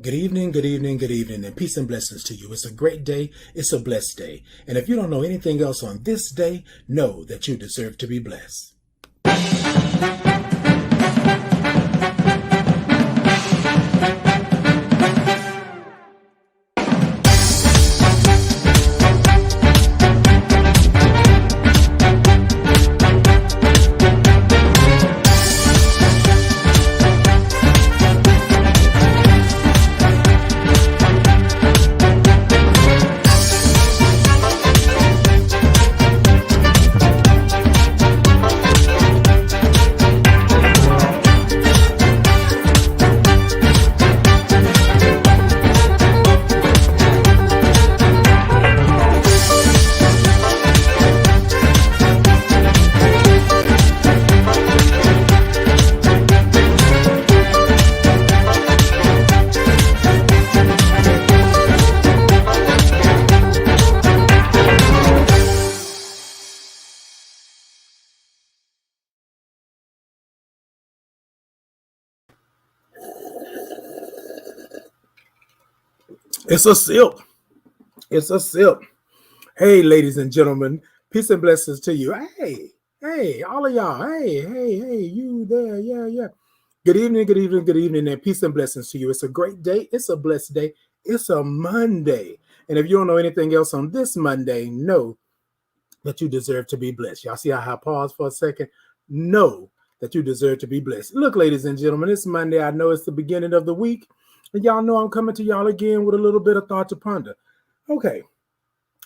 Good evening, good evening, good evening, and peace and blessings to you. It's a great day. It's a blessed day. And if you don't know anything else on this day, know that you deserve to be blessed. It's a sip. It's a sip. Hey, ladies and gentlemen, peace and blessings to you. Hey, all of y'all. Hey, you there. Yeah. Good evening, good evening, good evening, and peace and blessings to you. It's a great day. It's a blessed day. It's a Monday. And if you don't know anything else on this Monday, know that you deserve to be blessed. Y'all see how I paused for a second? Know that you deserve to be blessed. Look, ladies and gentlemen, it's Monday. I know it's the beginning of the week. And y'all know I'm coming to y'all again with a little bit of thought to ponder. Okay,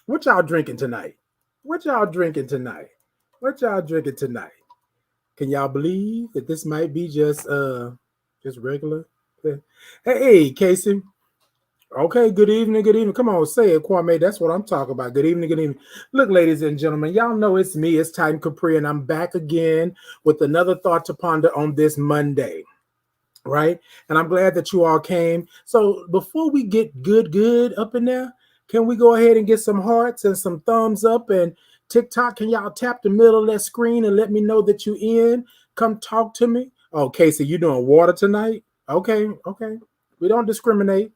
what y'all drinking tonight? What y'all drinking tonight? What y'all drinking tonight? Can y'all believe that this might be just regular? Hey, Casey. Okay, good evening, good evening. Come on, say it, Kwame. That's what I'm talking about. Good evening, good evening. Look, ladies and gentlemen, y'all know it's me, it's Titan Capri, and I'm back again with another thought to ponder on this Monday, right? And I'm glad that you all came. So before we get good up in there, can we go ahead and get some hearts and some thumbs up and TikTok? Can y'all tap the middle of that screen and let me know that you in? Come talk to me. Oh, Casey, you doing water tonight? Okay. We don't discriminate.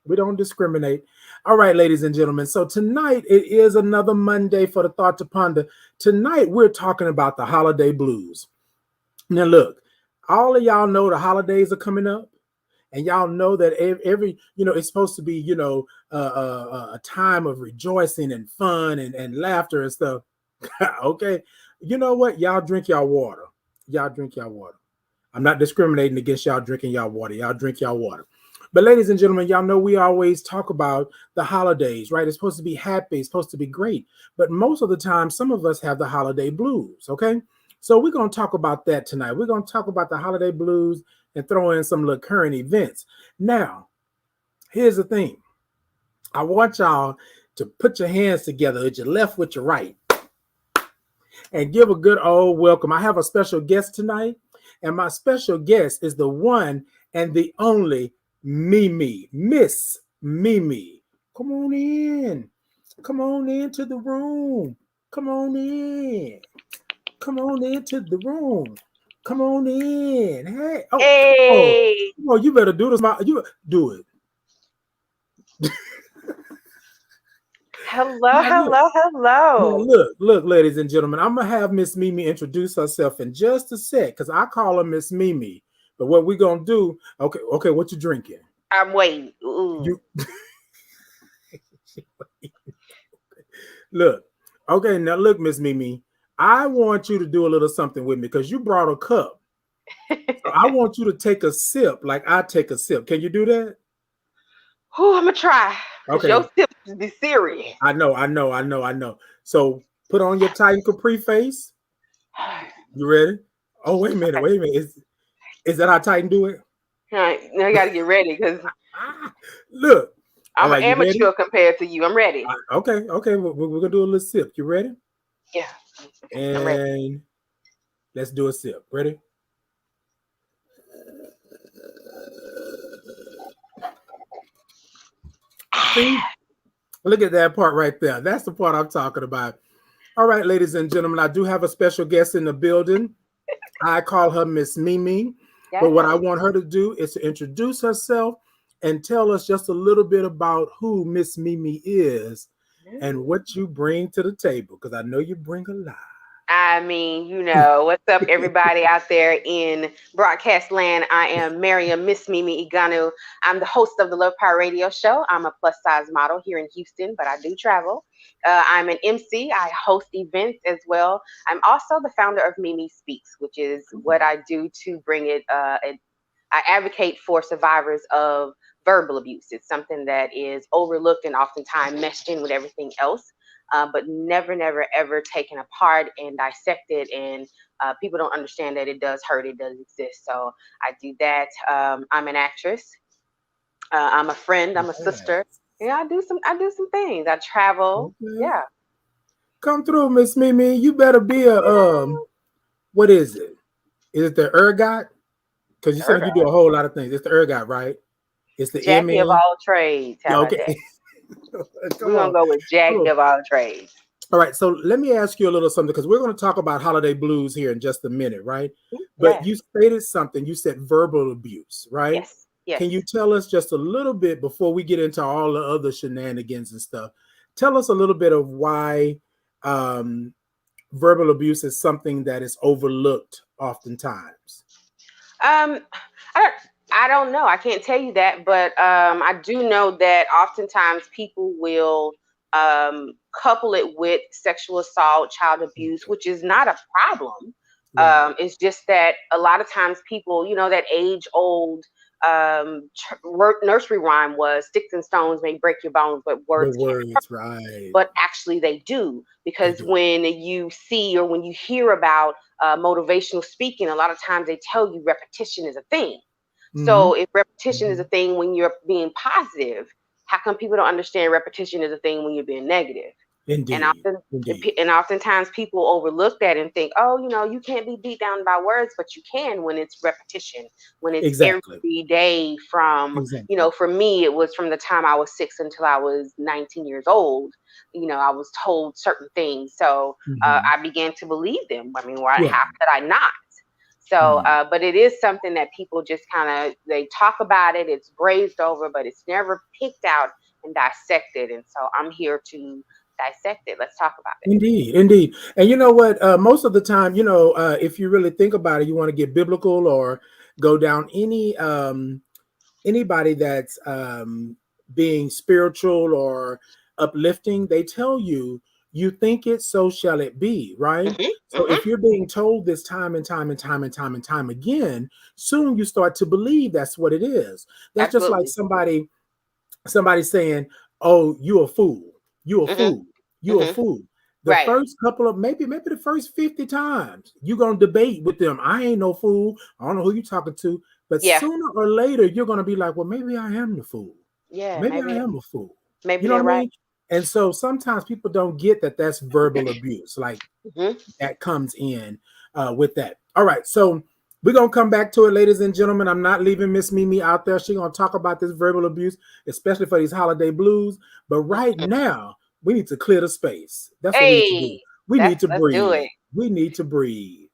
We don't discriminate. All right, ladies and gentlemen. So tonight it is another Monday for the Thought to Ponder. Tonight we're talking about the holiday blues. Now, look, all of y'all know the holidays are coming up, and y'all know that every it's supposed to be a time of rejoicing and fun and laughter and stuff. Okay, you know what? Y'all drink y'all water. Y'all drink y'all water. I'm not discriminating against y'all drinking y'all water. Y'all drink y'all water. But ladies and gentlemen, y'all know we always talk about the holidays, right? It's supposed to be happy. It's supposed to be great. But most of the time, some of us have the holiday blues, okay? So we're going to talk about that tonight. We're going to talk about the holiday blues and throw in some little current events. Now, here's the thing. I want y'all to put your hands together with your left with your right and give a good old welcome. I have a special guest tonight, and my special guest is the one and the only Mimi, Miss Mimi. Come on in. Come on into the room. Come on in. Come on into the room. Come on in. Hey. Hey. Oh, you better do this. You do it. Hello. Look, ladies and gentlemen, I'm gonna have Miss Mimi introduce herself in just a sec because I call her Miss Mimi. But what we gonna do? Okay, what you drinking? I'm waiting. Ooh. You look. Okay, now look, Miss Mimi. I want you to do a little something with me because you brought a cup. So I want you to take a sip like I take a sip. Can you do that? Ooh, I'm gonna try. Cause Okay. your tips be serious. I know. So put on your Titan Capri face. You ready? Oh, wait a minute. Is that how Titan do it? All right, now I gotta get ready because Look. All I'm an right, you ready? amateur compared to you. I'm ready. Okay. We're gonna do a little sip. You ready? Yeah. Okay, I'm ready. And let's do a sip. Ready? See? Look at that part right there. That's the part I'm talking about. All right, ladies and gentlemen, I do have a special guest in the building. I call her Miss Mimi. But what I Yes. want her to do is to introduce herself and tell us just a little bit about who Miss Mimi is and what you bring to the table, because I know you bring a lot. I mean, what's up, everybody out there in broadcast land? I am Maryum Miss Mimi Egonu. I'm the host of the Love Power Radio Show. I'm a plus size model here in Houston, but I do travel. I'm an MC. I host events as well. I'm also the founder of Mimi Speaks, which is what I do to bring it. I advocate for survivors of verbal abuse. It's something that is overlooked and oftentimes meshed in with everything else, but never, never, ever taken apart and dissected. And people don't understand that it does hurt. It does exist. So I do that. I'm an actress. I'm a friend. I'm a sister. Yes. Yeah, I do some. I do some things. I travel. Okay. Yeah. Come through, Miss Mimi. You better be a what is it? Is it the ergot? Because you said you do a whole lot of things. It's the ergot, right? It's the Jackie of ME. all trades. How Yeah, about okay. that? Come We're gonna on. go with Come Jackie on. of all trades. All right. So let me ask you a little something, because we're going to talk about holiday blues here in just a minute, right? But Yes. you stated something. You said verbal abuse, right? Yes. Yes. Can you tell us just a little bit before we get into all the other shenanigans and stuff? Tell us a little bit of why verbal abuse is something that is overlooked oftentimes. Um, I don't know. I can't tell you that, but I do know that oftentimes people will couple it with sexual assault, child abuse, which is not a problem. Right. It's just that a lot of times people, that age old nursery rhyme was sticks and stones may break your bones, but The words can't. words, right. But actually they do, They because do. when you see or when you hear about motivational speaking, a lot of times they tell you repetition is a thing. Mm-hmm. So if repetition is Mm-hmm. a thing when you're being positive, how come people don't understand repetition is a thing when you're being negative? And Indeed. Indeed. oftentimes people overlook that and think, oh, you can't be beat down by words, but you can when it's repetition, when it's Exactly. every day from, Exactly. for me, it was from the time I was 6 until I was 19 years old. I was told certain things. So Mm-hmm. I began to believe them. I mean, why, Yeah. how could I not? So, Mm. but it is something that people just kind of, they talk about it, it's grazed over, but it's never picked out and dissected. And so I'm here to dissect it. Let's talk about it. Indeed, indeed. And you know what? Most of the time, if you really think about it, you want to get biblical or go down anybody that's being spiritual or uplifting, they tell you, you think it, so shall it be, right? Hmm. So Hmm. if you're being told this time and time and time and time and time again, soon you start to believe that's what it is. That's just like Absolutely. somebody saying, "Oh, you a fool. You a Hmm. fool. You a Hmm. fool." The Right. first couple of maybe the first 50 times, you're gonna debate with them. I ain't no fool. I don't know who you talking to. But Yeah. sooner or later, you're gonna be like, well, maybe I am the fool. Yeah. Maybe I am a fool. Maybe You know they're what I right. mean? And so sometimes people don't get that that's verbal abuse. Like Hmm. that comes in with that. All right, so we're gonna come back to it, ladies and gentlemen. I'm not leaving Miss Mimi out there. She's gonna talk about this verbal abuse, especially for these holiday blues. But right now, we need to clear the space. That's what we need to do. Hey, We need to let's do breathe. it. We need to breathe.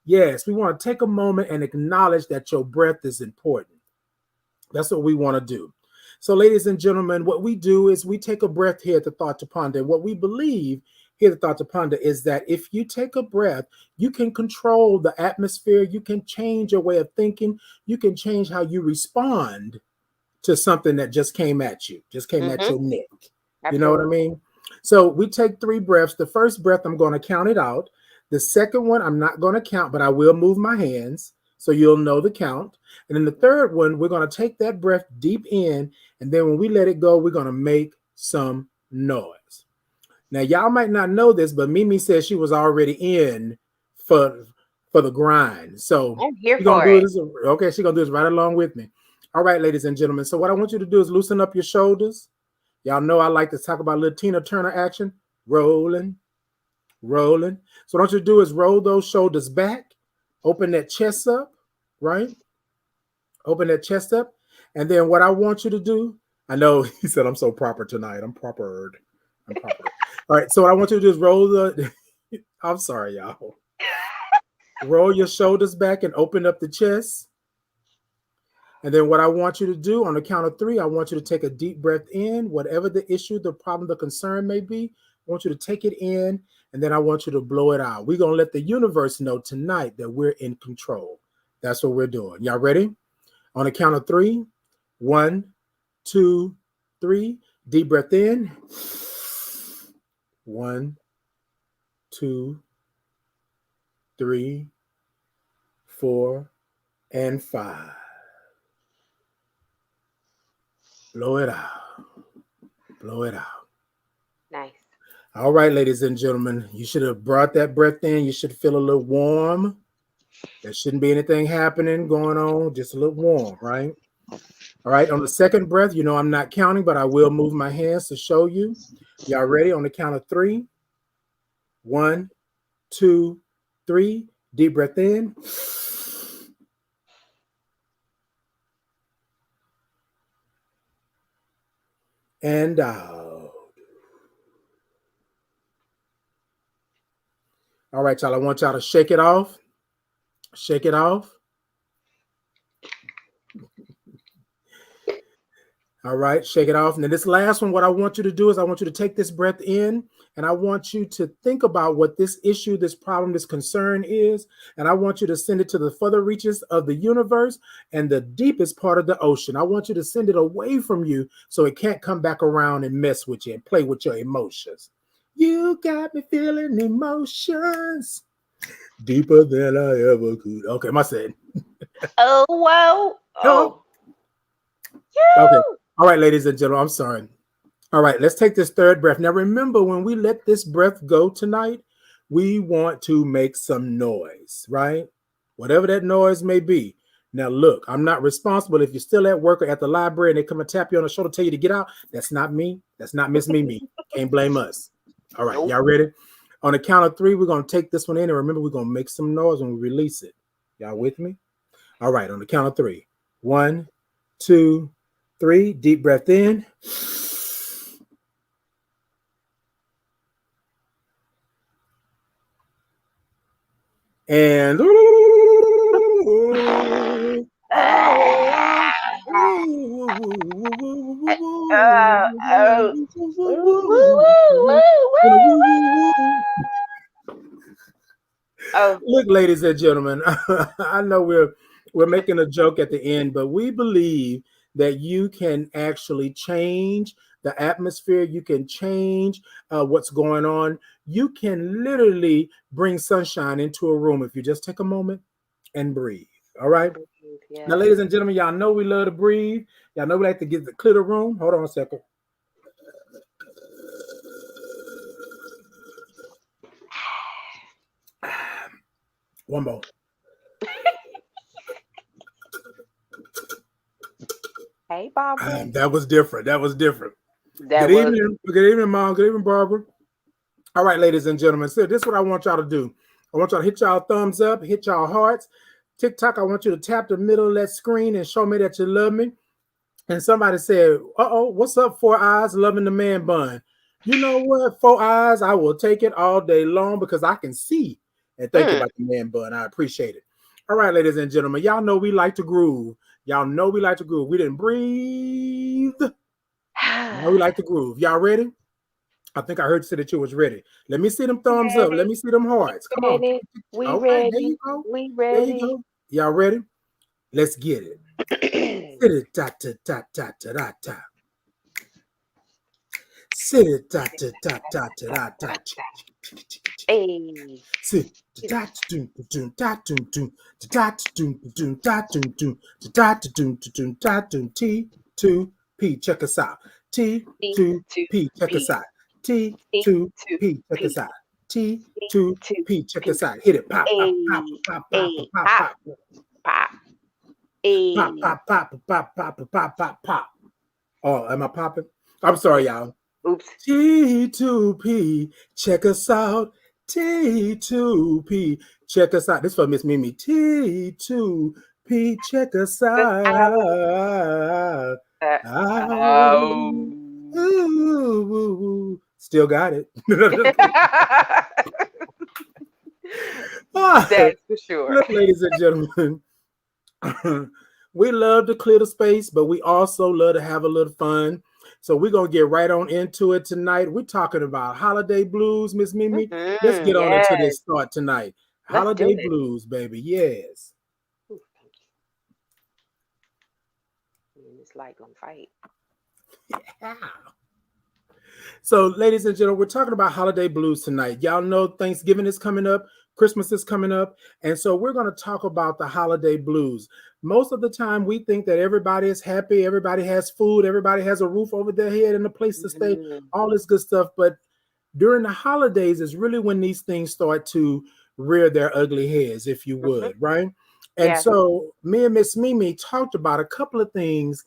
Yes, we want to take a moment and acknowledge that your breath is important. That's what we want to do. So, ladies and gentlemen, what we do is we take a breath here at the Thought to Ponder. What we believe here at the Thought to Ponder is that if you take a breath, you can control the atmosphere, you can change your way of thinking, you can change how you respond to something that just came at you, just came at Hmm. your neck. You know what I Absolutely. mean? So we take 3 breaths. The first breath, I'm going to count it out. The second one, I'm not going to count, but I will move my hands so you'll know the count. And then the third one, we're going to take that breath deep in. And then when we let it go, we're going to make some noise. Now, y'all might not know this, but Mimi said she was already in for the grind. So I'm here she's for gonna do it. this. Okay, she's gonna do this right along with me. All right, ladies and gentlemen. So what I want you to do is loosen up your shoulders. Y'all know I like to talk about little Tina Turner action. Rolling, rolling. So what I want you to do is roll those shoulders back, open that chest up, right? Open that chest up. And then what I want you to do, I know he said I'm so proper tonight. I'm proper. I'm proper. All right. So what I want you to do is roll the I'm sorry, y'all. Roll your shoulders back and open up the chest. And then what I want you to do on the count of three, I want you to take a deep breath in, whatever the issue, the problem, the concern may be. I want you to take it in, and then I want you to blow it out. We're going to let the universe know tonight that we're in control. That's what we're doing. Y'all ready? On the count of three. 1, 2, 3. Deep breath in. 1, 2, 3, 4, and 5. Blow it out. Blow it out. Nice. All right, ladies and gentlemen, you should have brought that breath in. You should feel a little warm. There shouldn't be anything happening going on, just a little warm, right? All right, on the second breath, you know I'm not counting, but I will move my hands to show you. Y'all ready? On the count of three. 1, 2, 3. Deep breath in. And out. All right, y'all, I want y'all to shake it off. Shake it off. All right, shake it off. And then this last one, what I want you to do is I want you to take this breath in and I want you to think about what this issue, this problem, this concern is. And I want you to send it to the further reaches of the universe and the deepest part of the ocean. I want you to send it away from you so it can't come back around and mess with you and play with your emotions. You got me feeling emotions deeper than I ever could. Okay, my saying. Oh, whoa. Oh. Okay. All right, ladies and gentlemen, I'm sorry. All right, let's take this third breath. Now, remember, when we let this breath go tonight, we want to make some noise, right? Whatever that noise may be. Now, look, I'm not responsible if you're still at work or at the library and they come and tap you on the shoulder, tell you to get out. That's not me. That's not Miss Mimi. Can't blame us. All right, y'all ready? On the count of three, we're going to take this one in. And remember, we're going to make some noise when we release it. Y'all with me? All right, on the count of three. 1, 2, 3. Deep breath in. And look, ladies and gentlemen, I know we're making a joke at the end, but we believe that you can actually change the atmosphere. You can change what's going on. You can literally bring sunshine into a room if you just take a moment and breathe. All right. Yeah. Now, ladies and gentlemen, y'all know we love to breathe. Y'all know we like to get the clear the room. Hold on a second. One more. Hey, Barbara. That was different. That was different. Good evening. Good evening, Mom. Good evening, Barbara. All right, ladies and gentlemen. So this is what I want y'all to do. I want y'all to hit y'all thumbs up, hit y'all hearts. TikTok, I want you to tap the middle of that screen and show me that you love me. And somebody said, uh-oh, what's up, 4 eyes loving the man bun? You know what, 4 eyes, I will take it all day long because I can see. And thank you about the man bun. I appreciate it. All right, ladies and gentlemen, y'all know we like to groove. Y'all know we like to groove. We didn't breathe. Now we like to groove. Y'all ready? I think I heard you say that you was ready. Let me see them thumbs up. Let me see them hearts. Come on. We all ready. Right, there you go. We ready. There you go. Y'all ready? Let's get it. Ta-ta-ta-ta-ta-ta-ta. Ta-ta-ta-ta-ta-ta-ta. T2P, check us out. T2P, check us out. T2P, check us out. T2P, check us out. Hit it. Pop, pop, pop, pop, pop, pop, pop. Pop. Pop, pop, pop, pop, pop, pop, pop, pop. Oh, am I popping? I'm sorry, y'all. Oops. T2P, check us out. T2P, check us out. This is for Miss Mimi. T2P, check us out. Ooh, still got it. That's for sure. Look, ladies and gentlemen, We love to clear the space, but we also love to have a little fun. So we're gonna get right on into it tonight. We're talking about holiday blues, Miss Mimi. Let's get on into Yes. this start tonight. Let's do Holiday it. blues, baby. Yes. Ooh, thank you. And this light gonna fight. So, ladies and gentlemen, we're talking about holiday blues tonight. Y'all know Thanksgiving is coming up, Christmas is coming up, and so we're going to talk about the holiday blues. Most of the time, we think that everybody is happy, everybody has food, everybody has a roof over their head and a place to stay, Mhm. all this good stuff. But during the holidays is really when these things start to rear their ugly heads, if you Mhm. would, right? And Yeah. so, me and Miss Mimi talked about a couple of things.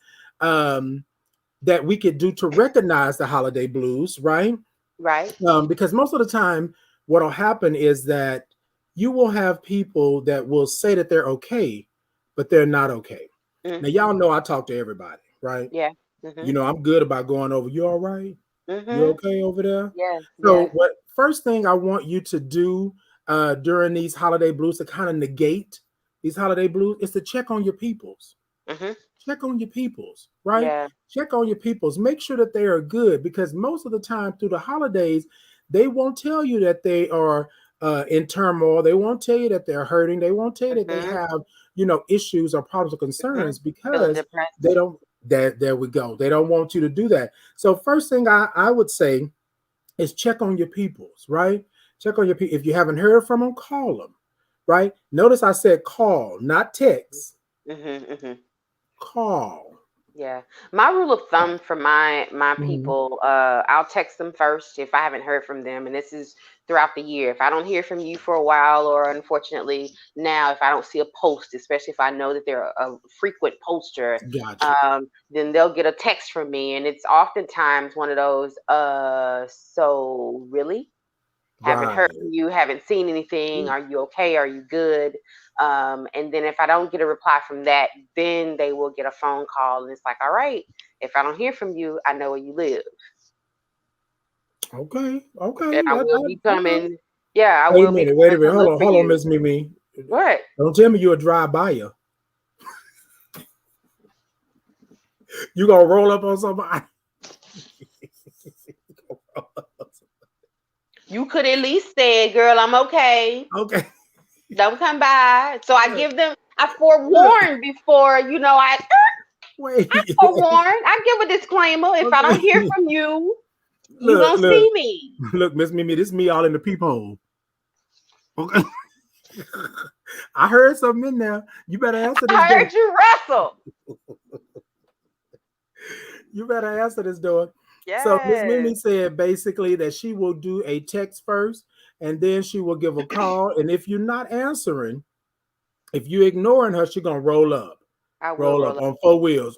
That we could do to recognize the holiday blues, right? Right. Because most of the time, what will happen is that you will have people that will say that they're okay, but they're not okay. Mm. Now, y'all know I talk to everybody, right? Yeah. Mhm. I'm good about going over. You all right? You Mhm. okay over there? Yes. So, Yes. what first thing I want you to do during these holiday blues to kind of negate these holiday blues is to check on your peoples. Mhm. Check on your peoples, right? Yeah. Check on your peoples. Make sure that they are good because most of the time through the holidays, they won't tell you that they are in turmoil. They won't tell you that they're hurting. They won't tell you that they Mhm. have, issues or problems or Mhm. concerns Feeling because they depressed. don't. There we go. They don't want you to do that. So first thing I would say is check on your peoples, right? Check on your people. If you haven't heard from them, call them, right? Notice I said call, not text. Mhm. Mhm. Call. Yeah. My rule of thumb for my Mhm. people, I'll text them first if I haven't heard from them, and this is throughout the year. If I don't hear from you for a while, or unfortunately now, if I don't see a post, especially if I know that they're a frequent poster, Got you. then they'll get a text from me, and it's oftentimes one of those, so really? Haven't heard Right. from you, haven't seen anything. Are you okay? Are you good? And then if I don't get a reply from that, then they will get a phone call, and it's like, all right, if I don't hear from you, I know where you live, Okay. and Okay. I will be Okay. coming. Yeah, I Wait a will be minute. Wait a coming minute. to look for Hold on, you. Miss Mimi. What? Don't tell me you're a drive buyer. You gonna roll up on somebody? You could at least say, girl, I'm okay. Okay. Don't come by. So I Look. give them. I Look. forewarn before. I Wait. forewarn. I give a disclaimer. If I don't hear Okay. from you, you Look. gonna Look. see me. Look, Miss Mimi. This is me all in the peephole. Okay. I heard something in there. You better answer this I door. heard you wrestle. You better answer this door. So Miss Yes. Mimi said basically that she will do a text first and then she will give a call. And if you're not answering, if you're ignoring her, she's gonna I will roll up roll up. on four wheels,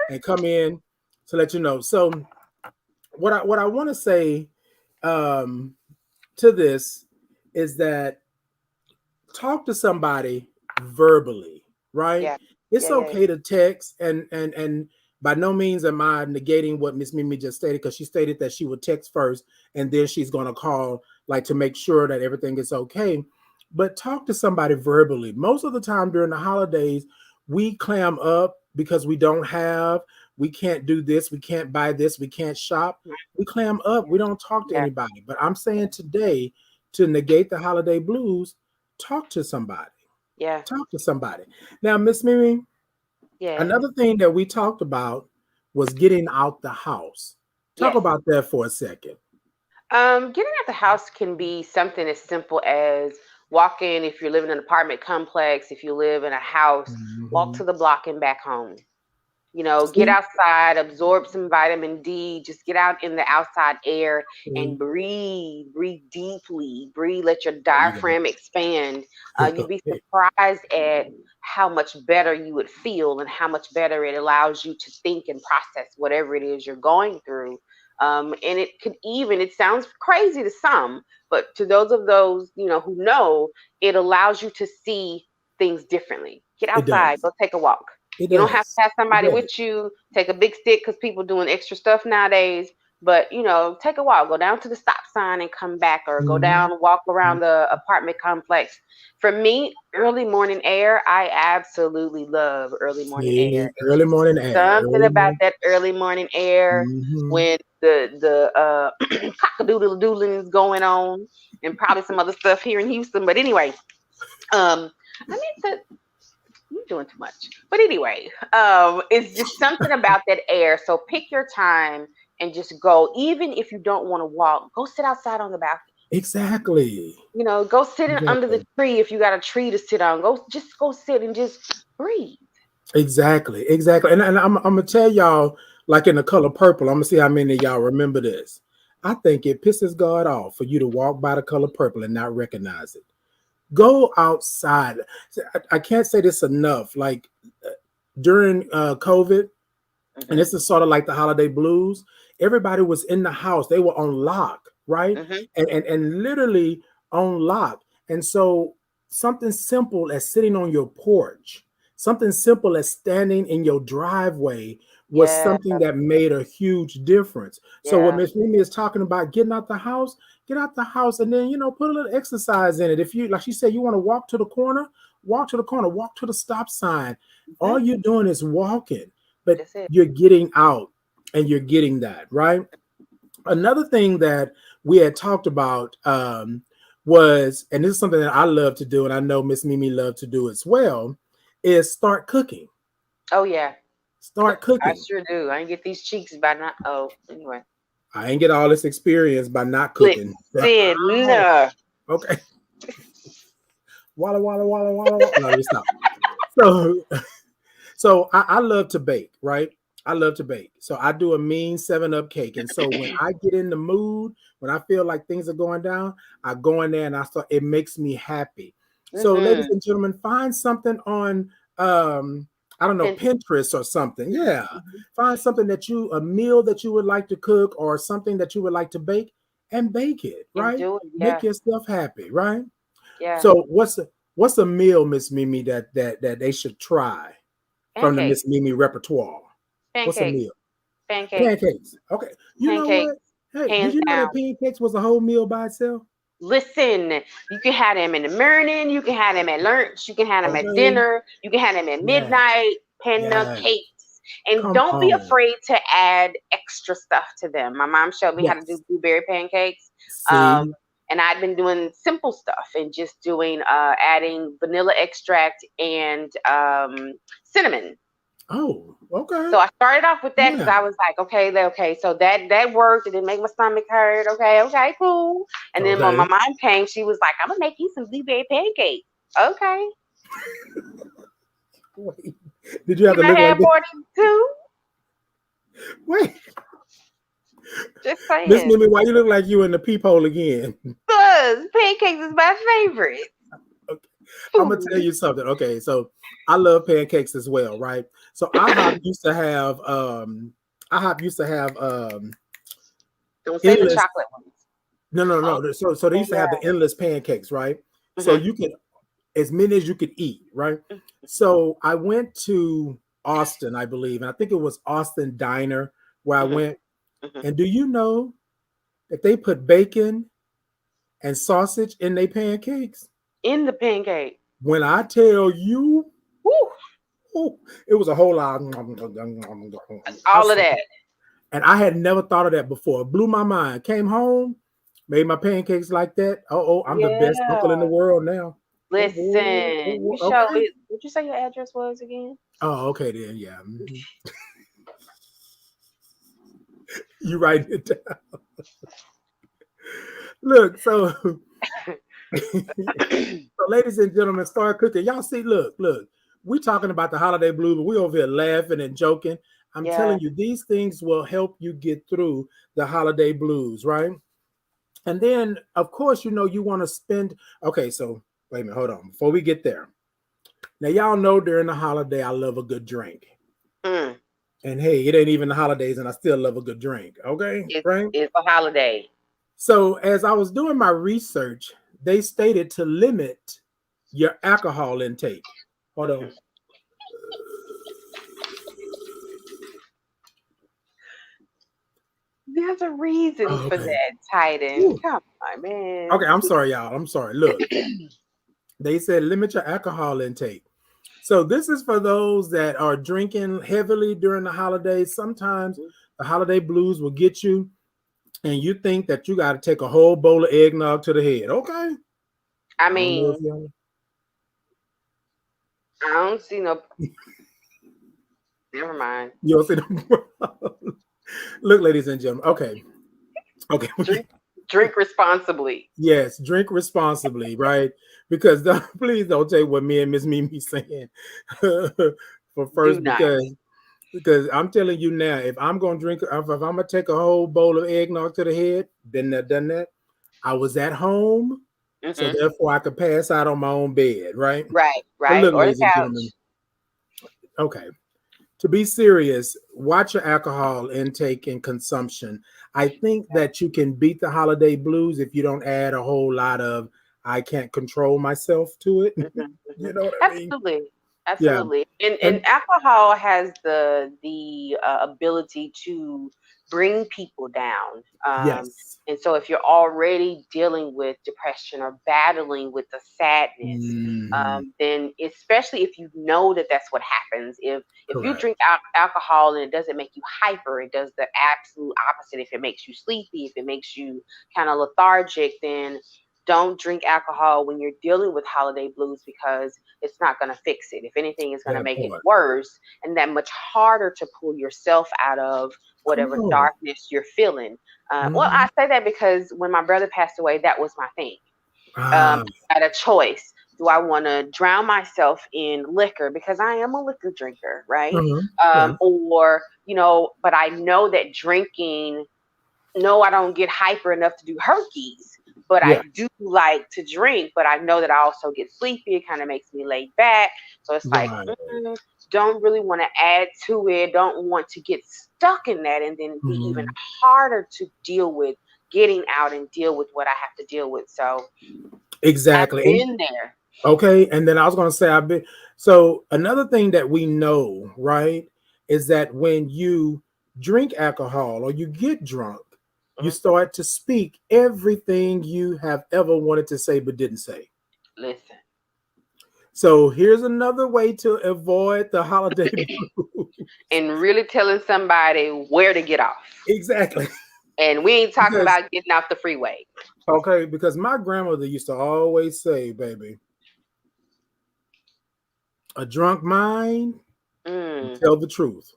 and come in to let you know. So what I want to say um, to this is that talk to somebody verbally, right? Yeah. It's Yeah. Yeah. okay to text and by no means am I negating what Miss Mimi just stated because she stated that she would text first and then she's going to call like to make sure that everything is okay. But talk to somebody verbally. Most of the time during the holidays, we clam up because we don't have, we can't do this, we can't buy this, we can't shop. We clam up, we don't talk to Yeah. anybody. But I'm saying today to negate the holiday blues, talk to somebody. Yeah. Talk to somebody. Now, Miss Mimi, Yeah. another thing that we talked about was getting out the house. Talk Yes. about that for a second. Getting out the house can be something as simple as walking. If you're living in an apartment complex, if you live in a house, walk Mhm. to the block and back home. Get See? outside, absorb some vitamin D, just get out in the outside air and Mhm. breathe deeply, breathe, let your There you diaphragm expand. You'd go. be surprised at how much better you would feel and how much better it allows you to think and process whatever it is you're going through. And it could even, it sounds crazy to some, but to those who know, it allows you to see things differently. Get It outside, does. go take a walk. It You don't have does. to have It somebody does. with you. Take a big stick because people doing extra stuff nowadays. But take a walk, go down to the stop sign and come back, or go Mhm. down, walk around the apartment complex. For me, early morning air, I absolutely love early morning air. See, It's early just morning air, something early about morning. that early morning air Mhm. when the cockadoodle doodling is going on, and probably some other stuff here in Houston. But anyway, I need to. I'm doing too much. But anyway, it's just something about that air. So pick your time and just go. Even if you don't want to walk, go sit outside on the balcony. Exactly. Go sit in under the Exactly. tree if you got a tree to sit on. Go sit and just breathe. Exactly. Exactly. And I'm gonna tell y'all, like in the color purple, I'm gonna see how many of y'all remember this. I think it pisses God off for you to walk by the color purple and not recognize it. Go outside. I can't say this enough. Like during COVID, and Mhm. this is sort of like the holiday blues. Everybody was in the house. They were on lock, right? Mhm. And literally on lock. And so something simple as sitting on your porch, something simple as standing in your driveway was Yeah. something that made a huge difference. So what Yeah. Miss Mimi is talking about, getting out the house, get out the house, and then put a little exercise in it. If you, like she said, you want to walk to the corner, walk to the corner, walk to the stop sign. Mhm. All you're doing is walking, but That's it. you're getting out and you're getting that, right? Another thing that we had talked about was, and this is something that I love to do, and I know Miss Mimi loved to do as well, is start cooking. Oh yeah. Start I cooking. sure do. I can get these cheeks by not. Oh, anyway. I ain't get all this experience by not cooking. Listen. No. Okay. Walla walla walla walla. Walla. No, let me stop. So So I love to bake, right? I love to bake. So I do a mean 7 Up cake. And so when I get in the mood, when I feel like things are going down, I go in there and I start, it makes me happy. So ladies Mhm. and gentlemen, find something on I don't know, Pinterest. Pinterest or something. Yeah. Mhm. Find something a meal that you would like to cook or something that you would like to bake and bake it, And right? do it. Make Yeah. yourself happy, right? Yeah. So what's a meal, Miss Mimi, that they should try from the Pancakes. Miss Mimi repertoire? What's a Pancakes. meal? Pancakes. Pancakes. Okay. You know Pancakes. what? Hey, did Hands you know down. that pancakes was a whole meal by itself? Listen, you can have them in the morning, you can have them at lunch, you can have them at Okay. dinner, you can have them at Yes. midnight, Yes. pancakes. And Come don't be on. afraid to add extra stuff to them. My mom showed me how to do Yes. blueberry pancakes. Um, See. and I've been doing simple stuff and just doing adding vanilla extract and cinnamon. Oh, okay. So I started off with that because Yeah. I was like, okay, so that worked. It didn't make my stomach hurt. Okay, cool. And then when my Okay. mom came, she was like, I'm gonna make you some blueberry pancakes. Okay, Wait. Did you have to can I look like have this? more than two? Wait. Just Miss saying. Mimi, why you look like you in the peephole again? Cause pancakes is my favorite Okay. I'm gonna tell food. you something. Okay, so I love pancakes as well, right? So IHOP used to have Don't say the endless. chocolate ones. No, no, Oh, no. So they used to yeah. have the endless pancakes, right? So Mhm. you could as many as you could eat, right? So I went to Austin, I believe, and I think it was Austin Diner where I Mhm. went. Mhm. And do you know that they put bacon and sausage in their pancakes? In the pancake. When I tell you, Woo! oh, it was a whole lot. I All of swear. that. And I had never thought of that before. It blew my mind. Came home, made my pancakes like that. I'm the best uncle in the Yeah. world now. Listen, you show Okay. it. What'd you say your address was again? Oh, okay then. Yeah. You write it down. Look, so so ladies and gentlemen, start cooking. Y'all see, look. We talking about the holiday blues, but we over here laughing and joking. I'm Yeah. telling you, these things will help you get through the holiday blues, right? And then, of course, you want to spend. Okay, so wait a minute, hold on. Before we get there, now y'all know during the holiday, I love a good drink. Mm. And hey, it ain't even the holidays, and I still love a good drink. Okay, It's right? it's a holiday. So as I was doing my research, they stated to limit your alcohol intake. Hold on. Mhm. There's a reason Oh, for okay. that, Titan. Whew. Come on, man. Okay, I'm sorry, y'all. I'm sorry. Look, they said limit your alcohol intake. So this is for those that are drinking heavily during the holidays. Sometimes the holiday blues will get you, and you think that you got to take a whole bowl of eggnog to the head. Okay. I I don't know if mean, y'all. I don't see no. Never mind. You don't see them. Look, ladies and gentlemen. Okay. Okay. Drink, drink responsibly. Yes, drink responsibly, right? Because please don't take what me and Miss Mimi saying for Do first, not. because I'm telling you now, if I'm gonna drink, if I'm gonna take a whole bowl of eggnog to the head, been there, done that. I was at home, so Hmm. therefore I could pass out on my own bed, right? Right, But right. look, Or the ladies and gentlemen, couch. okay. To be serious, watch your alcohol intake and consumption. I think that you can beat the holiday blues if you don't add a whole lot of I can't control myself to it. Hmm. Hmm. You know what I mean? Absolutely, Yeah. absolutely. And And alcohol has the ability to bring people down. yes. And so, if you're already dealing with depression or battling with the sadness, Mhm. then especially if you know that that's what happens. If you Correct. drink alcohol and it doesn't make you hyper, it does the absolute opposite. If it makes you sleepy, if it makes you kind of lethargic, then don't drink alcohol when you're dealing with holiday blues because it's not going to fix it. If anything, it's going to That make it part. worse and that much harder to pull yourself out of Come whatever on. darkness you're feeling. Well, Mhm. I say that because when my brother passed away, that was my thing. Ah. I had a choice. Do I want to drown myself in liquor because I am a liquor drinker, right? Uh-huh. Yeah. Or, but I know that drinking, no, I don't get hyper enough to do herkies, but Yeah. I do like to drink. But I know that I also get sleepy. It kind of makes me laid back. So it's like, Right. don't really want to add to it. Don't want to get stuck in that and then be even Mhm. harder to deal with getting out and deal with what I have to deal with. So I've Exactly. And been there. okay, and then I was going to say I've been so another thing that we know, right, is that when you drink alcohol or you get drunk, you Mhm. start to speak everything you have ever wanted to say but didn't say. Listen, So here's another way to avoid the holiday blues. and really telling somebody where to get off. Exactly. And we ain't talking Because about getting off the freeway. okay, because my grandmother used to always say, baby, a drunk mind will Mm. tell the truth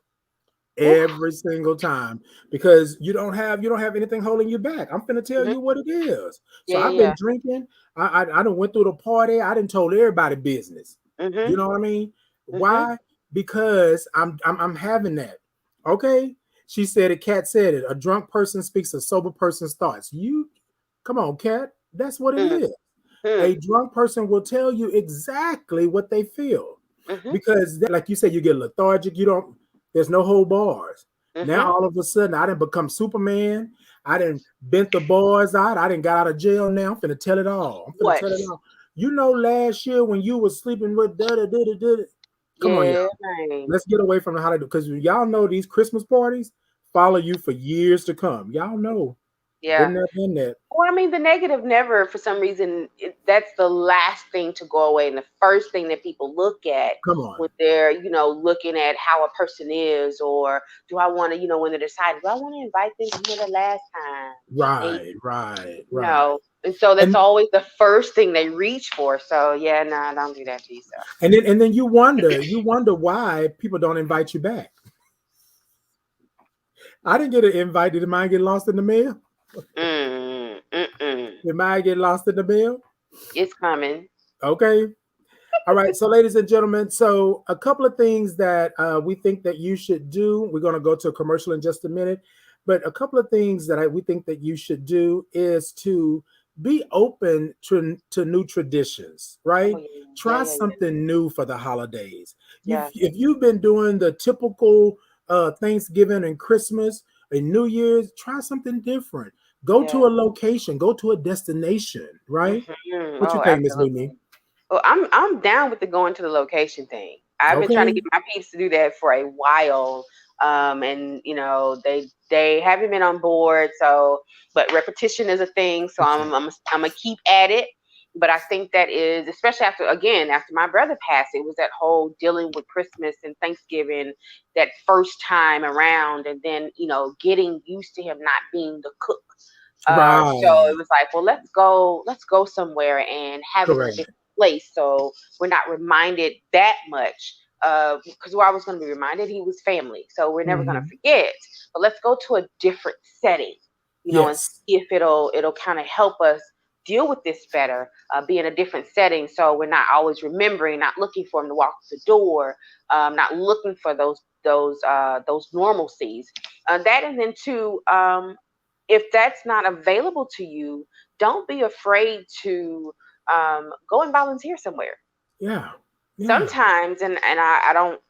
Ooh. every single time because you don't have anything holding you back. I'm gonna tell Hmm. you what it is. So Yeah, I've yeah, been drinking. I done went through the party. I done told everybody business. yeah. You Hmm. know what I mean? Hmm. Why? Because I'm having that. Okay. She said it. Cat said it. A drunk person speaks a sober person's thoughts. You come on, Cat. That's what it Hmm. is. Hmm. A drunk person will tell you exactly what they feel Hmm. because like you said, you get lethargic. You don't. There's no whole bars. Hmm. Now all of a sudden, I didn't become Superman. I didn't bent the bars out. I didn't got out of jail. Now I'm finna tell it all. I'm finna What? tell it all. You know, last year when you was sleeping with da da da da da. Come on, Yeah, y'all. man. Let's get away from the holiday because y'all know these Christmas parties follow you for years to come. Y'all know. Yeah. Been there, done that. Well, I mean, the negative never, for some reason, that's the last thing to go away, and the first thing that people look at Come on. when they're, looking at how a person is, or do I want to, when they're deciding, do I want to invite them to the last time, and Right, right, right. and so that's And always the first thing they reach for. So yeah, nah, don't do that to yourself. and then you wonder why people don't invite you back. I didn't get an invite. Did mine get lost in the mail? Mm, mm-mm. Did mine get lost in the mail? It's coming. Okay. All right. So, ladies and gentlemen, so a couple of things that we think that you should do. We're going to go to a commercial in just a minute, but a couple of things that we think that you should do is to be open to new traditions. Oh Right? yeah, yeah, Try yeah, yeah, something new for the holidays. yeah, If you've been doing the typical Thanksgiving and Christmas and New Year's, try something different. Go yeah. to a location. Go to a destination. Right? Hmm. What you Oh, think, Miss Mimi? absolutely. Well, I'm down with the going to the location thing. I've been trying to Okay. get my peeps to do that for a while. and they haven't been on board. So, but repetition is a thing. So I'm gonna keep at it. But I think that is, especially after my brother passed, it was that whole dealing with Christmas and Thanksgiving that first time around, and then getting used to him not being the cook. So it Right. was like, well, let's go somewhere and have it in a Correct. different place, so we're not reminded that much. Because where I was going to be reminded, he was family, so we're never going to Hmm. forget. But let's go to a different setting, and Yes. see if it'll kind of help us deal with this better. Be in a different setting, so we're not always remembering, not looking for him to walk the door, not looking for those normalcies. That, and then two, if that's not available to you, don't be afraid to go and volunteer somewhere. Yeah. Yeah. Sometimes, and I don't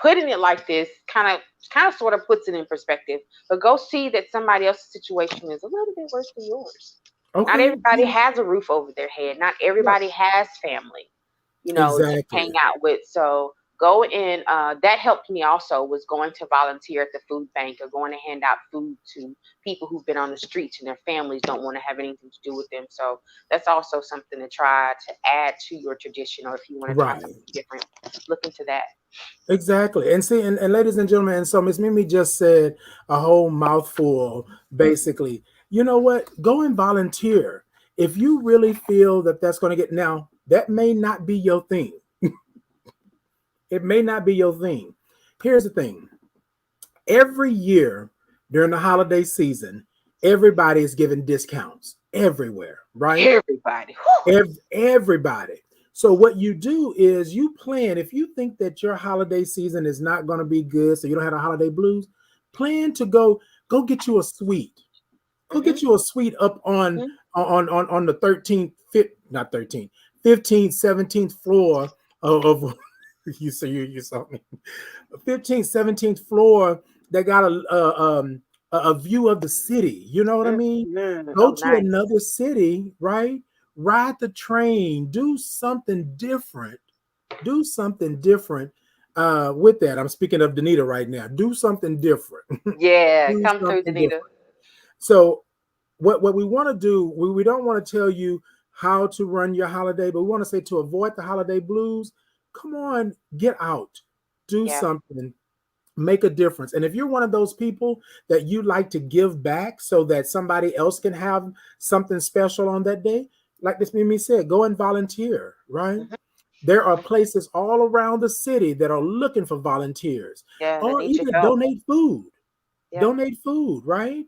putting it like this kind of sort of puts it in perspective, but go see that somebody else's situation is a little bit worse than yours. Not Okay. everybody Yeah. has a roof over their head. Not Yeah. everybody has family, to hang Exactly. out with. So go in. That helped me also, was going to volunteer at the food bank, or going to hand out food to people who've been on the streets and their families don't want to have anything to do with them. So that's also something to try to add to your tradition, or if you want to try Right. something different, look into that. Exactly. And see, and ladies and gentlemen, and so Miss Mimi just said a whole mouthful, basically. You know what? Go and volunteer. If you really feel that that's going to get, now, that may not be your thing. It may not be your thing. Here's the thing. Every year during the holiday season, everybody is giving discounts everywhere, right? Everybody. Whew. Everybody. So what you do is you plan. If you think that your holiday season is not going to be good, so you don't have the holiday blues, plan to go get you a suite. Go Hmm. get you a suite up on the 13th, not 13th, 15th, 17th floor of you saw me. 15th, 17th floor that got a view of the city. You know what I mean? Hmm. Go Oh, to nice. another city, right? Ride the train, do something different. Do something different with that. I'm speaking of Danita right now. Do something different. Yeah, Do come through, something Danita. different. So what we want to do, we don't want to tell you how to run your holiday, but we want to say, to avoid the holiday blues, come on, get out, do Yeah. something, make a difference. And if you're one of those people that you like to give back so that somebody else can have something special on that day, like this Mimi said, go and volunteer, right? Hmm. There are places all around the city that are looking for volunteers, Yeah, they or need your even help. donate food. Yeah. Donate food, right?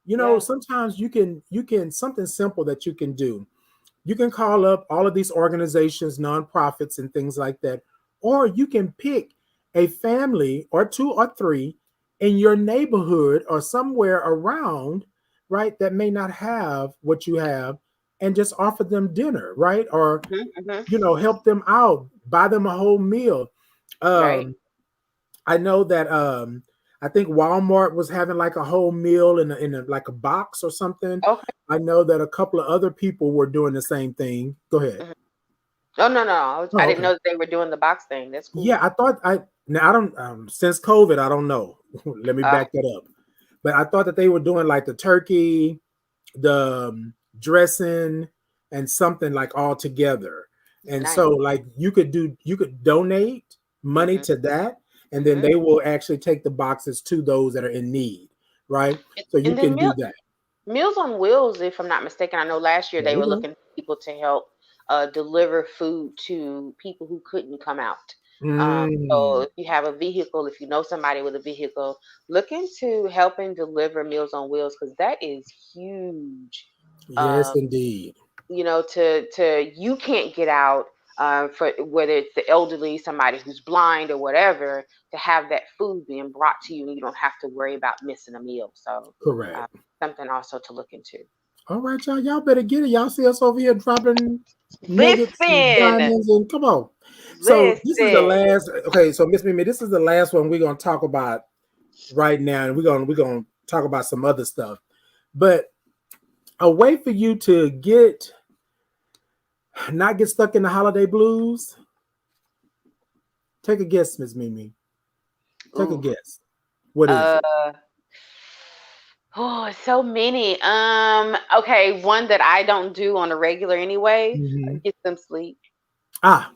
Yeah. Sometimes you can something simple that you can do. You can call up all of these organizations, nonprofits, and things like that. Or you can pick a family or two or three in your neighborhood or somewhere around, right, that may not have what you have, and just offer them dinner, right? Or, Hmm. Hmm. help them out, buy them a whole meal. Right. Um, I know that I think Walmart was having like a whole meal in a like a box or something. Okay. I know that a couple of other people were doing the same thing. Go ahead. Mhm. Oh, no, no. I Oh, didn't okay. know that they were doing the box thing. That's cool. Yeah, I thought I now I don't since COVID, I don't know. Let me Uh, back that up. But I thought that they were doing like the turkey, the dressing, and something like all together. And Nice. so like you could donate money Hmm. to that, and then Hmm. they will actually take the boxes to those that are in need, right? So you And then can do that. Meals on Wheels, if I'm not mistaken, I know last year There they you were go. looking for people to help deliver food to people who couldn't come out. So Mm, if you have a vehicle, if you know somebody with a vehicle, look into helping deliver Meals on Wheels, because that is huge. yes, Um, indeed. to you can't get out, for whether it's the elderly, somebody who's blind or whatever, to have that food being brought to you, and you don't have to worry about missing a meal. So uh, Correct. something also to look into. All right, y'all. Y'all better get it. Y'all see us over here dropping nuggets and Listen, diamonds, and come on. So this is the listen. last. Okay, so Miss Mimi, this is the last one we're gonna talk about right now, and we're gonna talk about some other stuff. But a way for you to not get stuck in the holiday blues. Take a guess, Miss Mimi. Take a Ooh, guess. What is Uh, it? oh, so many. Okay, one that I don't do on a regular anyway. Hmm. Get some sleep. Ah,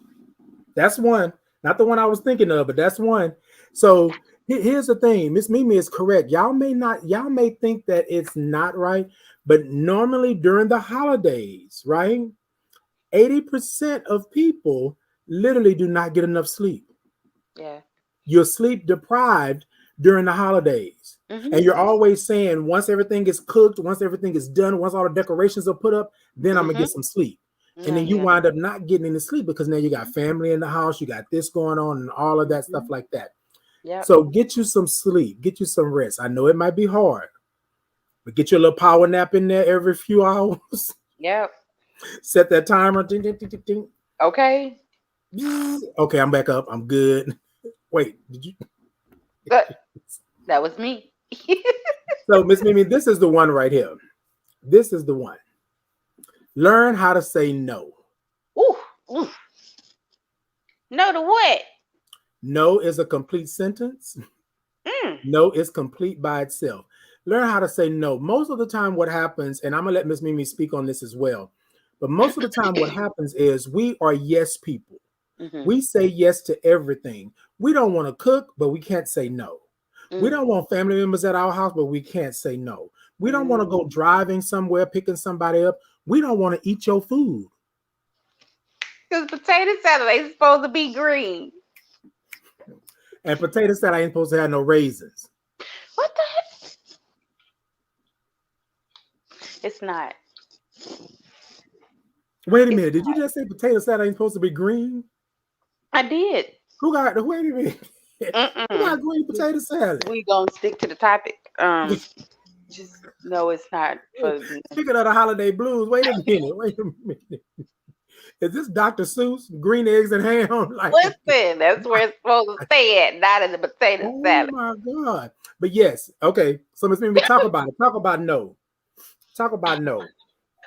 that's one. Not the one I was thinking of, but that's one. So here's the thing. Miss Mimi is correct. Y'all may think that it's not right, but normally during the holidays, right? 80% of people literally do not get enough sleep. Yeah. You're sleep deprived during the holidays. Mhm. And you're always saying, once everything is cooked, once everything is done, once all the decorations are put up, then I'm gonna Mhm. get some sleep. And No, then you yeah. wind up not getting any sleep because now you got family in the house, you got this going on, and all of that stuff Mhm. like that. Yep. So get you some sleep, get you some rest. I know it might be hard, but get you a little power nap in there every few hours. Yep. Set that timer. Ding, ding, ding, ding, Okay. ding. Okay, I'm back up. I'm good. Wait, did you? Good. That was me. So, Miss Mimi, this is the one right here. This is the one. Learn how to say no. Ooh. Ooh. No to what? No is a complete sentence. Mm. No is complete by itself. Learn how to say no. Most of the time, what happens, and I'm gonna let Miss Mimi speak on this as well, but most of the time, what happens is we are yes people. Mhm. We say yes to everything. We don't want to cook, but we can't say no. We Mm. don't want family members at our house, but we can't say no. We don't want to Mm. go driving somewhere, picking somebody up. We don't want to eat your food. Because potato salad ain't supposed to be green. And potato salad ain't supposed to have no raisins. What the heck? It's not. Wait a It's minute. Did you just say potato salad ain't supposed to be green? I did. Who got the wait a minute? Who Mm-mm. got green potato salad? We gonna stick to the topic. Just no, it's not for. Speaking of the holiday blues, wait a minute. Wait a minute. Is this Dr. Seuss? Green eggs and ham? Like, Listen, that's where it's supposed to stay at, not in the potato oh salad. my God. But yes, okay. So Miss Mimi, talk about it. Talk about no. Talk about no.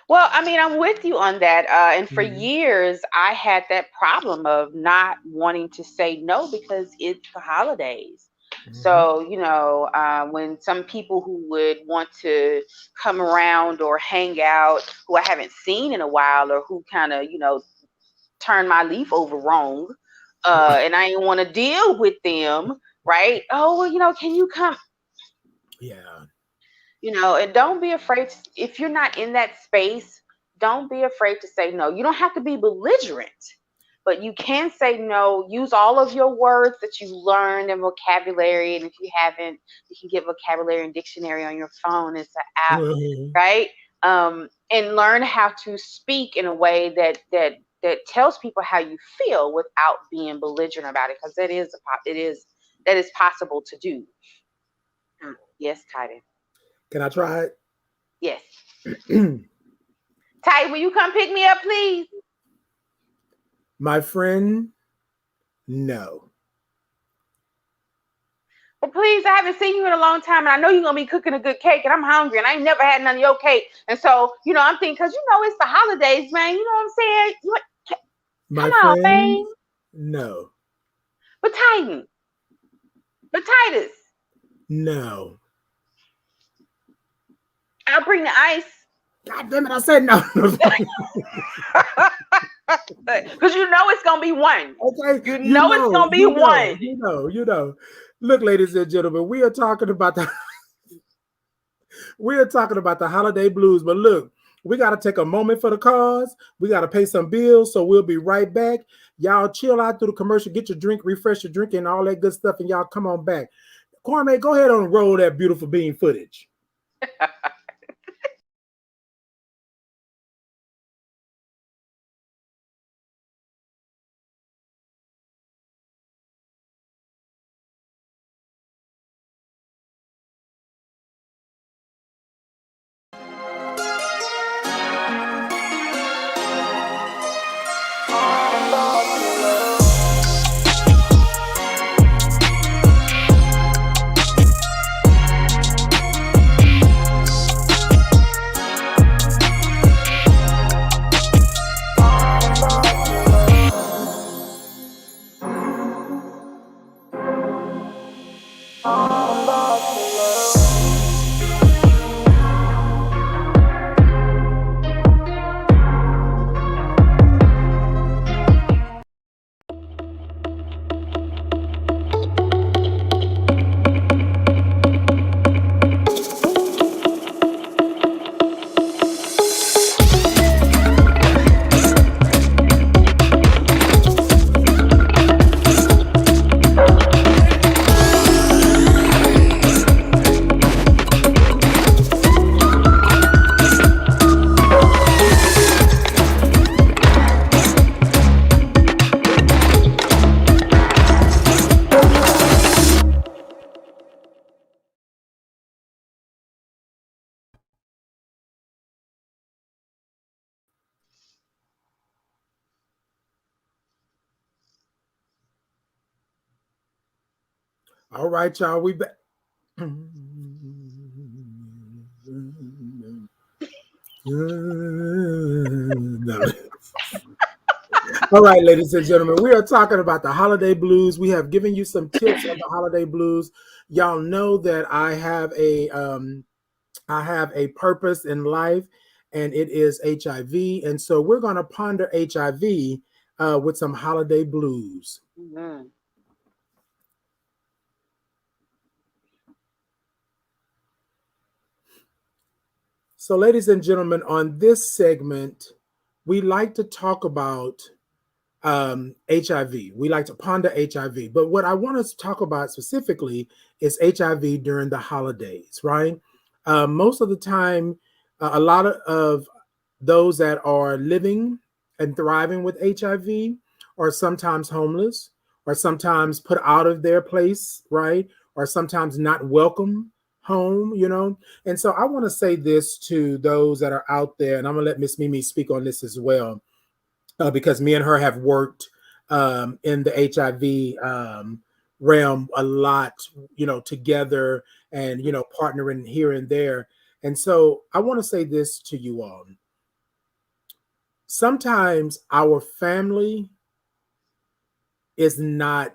Well, I mean, I'm with you on that. And for Mhm. years, I had that problem of not wanting to say no because it's the holidays. Mhm. So, when some people who would want to come around or hang out who I haven't seen in a while or who kind of, turn my leaf over wrong, and I didn't want to deal with them, right? Oh, well, can you come? Yeah. And don't be afraid if you're not in that space, don't be afraid to say no. You don't have to be belligerent, but you can say no. Use all of your words that you learned and vocabulary, and if you haven't, you can get vocabulary and dictionary on your phone. It's an app, Mhm. right? And learn how to speak in a way that tells people how you feel without being belligerent about it, because that is possible to do. Yes, Titan. Can I try Yes. it? Ty, will you come pick me up, please? My friend, no. But please, I haven't seen you in a long time, and I know you're gonna be cooking a good cake, and I'm hungry, and I ain't never had none of your cake, and so I'm thinking, cause it's the holidays, man. You know what I'm saying? Come My on, friend, man. no. But Titan, but Titus, No. I'll bring the ice, God damn it, I said no. cause it's gonna be one. Okay, You know it's gonna be one. you know. Look, ladies and gentlemen, we are talking about the we are talking about the holiday blues. But look, we got to take a moment for the cause. We got to pay some bills, so we'll be right back. Y'all chill out through the commercial, get your drink, refresh your drink, and all that good stuff, and y'all come on back. Kwame, go ahead and roll that beautiful bean footage. All right, y'all. We back. No. All right, ladies and gentlemen, we are talking about the holiday blues. We have given you some tips on the holiday blues. Y'all know that I have a purpose in life, and it is HIV. And so we're going to ponder HIV with some holiday blues. Mm-hmm. So, ladies and gentlemen, on this segment, we like to talk about HIV. We like to ponder HIV. But what I want to talk about specifically is HIV during the holidays, right? Most of the time, a lot of those that are living and thriving with HIV are sometimes homeless or sometimes put out of their place, right? Or sometimes not welcome home, you know. And so I want to say this to those that are out there, and I'm going to let Miss Mimi speak on this as well, because me and her have worked in the HIV realm a lot, you know, together and, you know, partnering here and there. And so I want to say this to you all. Sometimes our family is not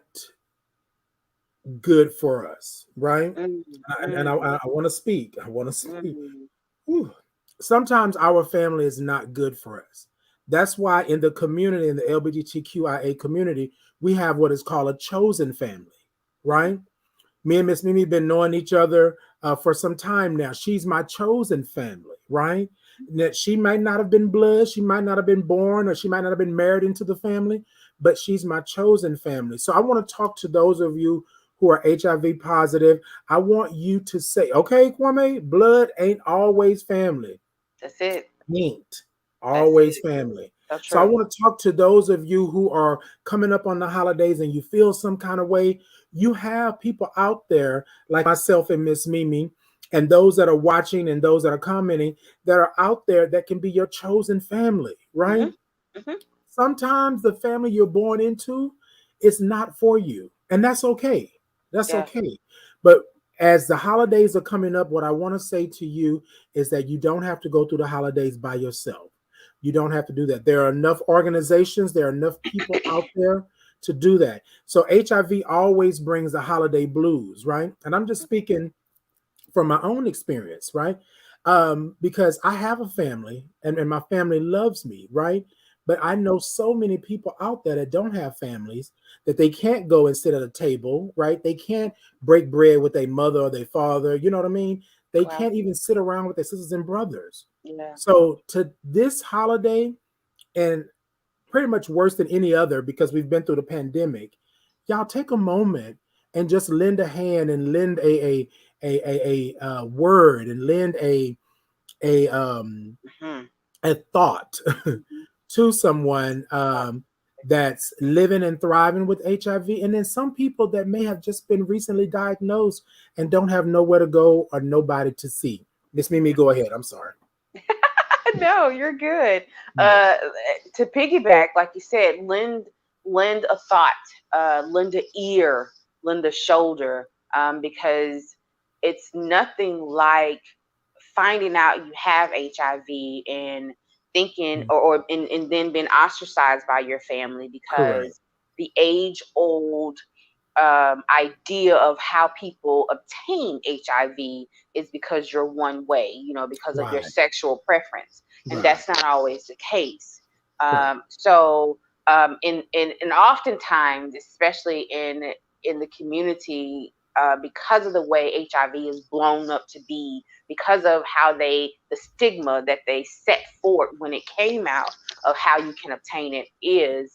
good for us, right? And Mm-hmm. I want to speak. I want to speak. Mm-hmm. Whew. Sometimes our family is not good for us. That's why in the community, in the LGBTQIA community, we have what is called a chosen family, right? Me and Miss Mimi been knowing each other for some time now. She's my chosen family, right? That she might not have been blood, she might not have been born, or she might not have been married into the family, but she's my chosen family. So I want to talk to those of you who are HIV positive. I want you to say, okay, Kwame, blood ain't always family. That's it. Ain't That's always it. family. So So I true. want to talk to those of you who are coming up on the holidays and you feel some kind of way. You have people out there like myself and Miss Mimi, and those that are watching and those that are commenting that are out there that can be your chosen family, Mm-hmm. right? Mm-hmm. Sometimes the family you're born into is not for you, and that's okay. That's Yeah. okay. But as the holidays are coming up, what I want to say to you is that you don't have to go through the holidays by yourself. You don't have to do that. There are enough organizations, there are enough people out there to do that. So HIV always brings the holiday blues, right? And I'm just speaking from my own experience, right? Because I have a family and my family loves me, right? But I know so many people out there that don't have families that they can't go and sit at a table, right? They can't break bread with their mother or their father. You know what I mean? They Wow. can't even sit around with their sisters and brothers. Yeah. So to this holiday, and pretty much worse than any other because we've been through the pandemic, y'all take a moment and just lend a hand and lend a word and lend a um Mm-hmm. a thought Mm-hmm. to someone that's living and thriving with HIV. And then some people that may have just been recently diagnosed and don't have nowhere to go or nobody to see. Miss Mimi, go ahead. I'm sorry. No, you're good. Yeah. Uh, to piggyback, like you said, lend a thought, lend a ear, lend a shoulder, because it's nothing like finding out you have HIV and thinking, Mm, and then being ostracized by your family correct. because the age old idea of how people obtain HIV is because you're one way, because of your Right. sexual preference, and Right. that's not always the case. Right. And oftentimes, especially in the community, because of the way HIV is blown up to be, because of how the stigma that they set forth when it came out of how you can obtain it is,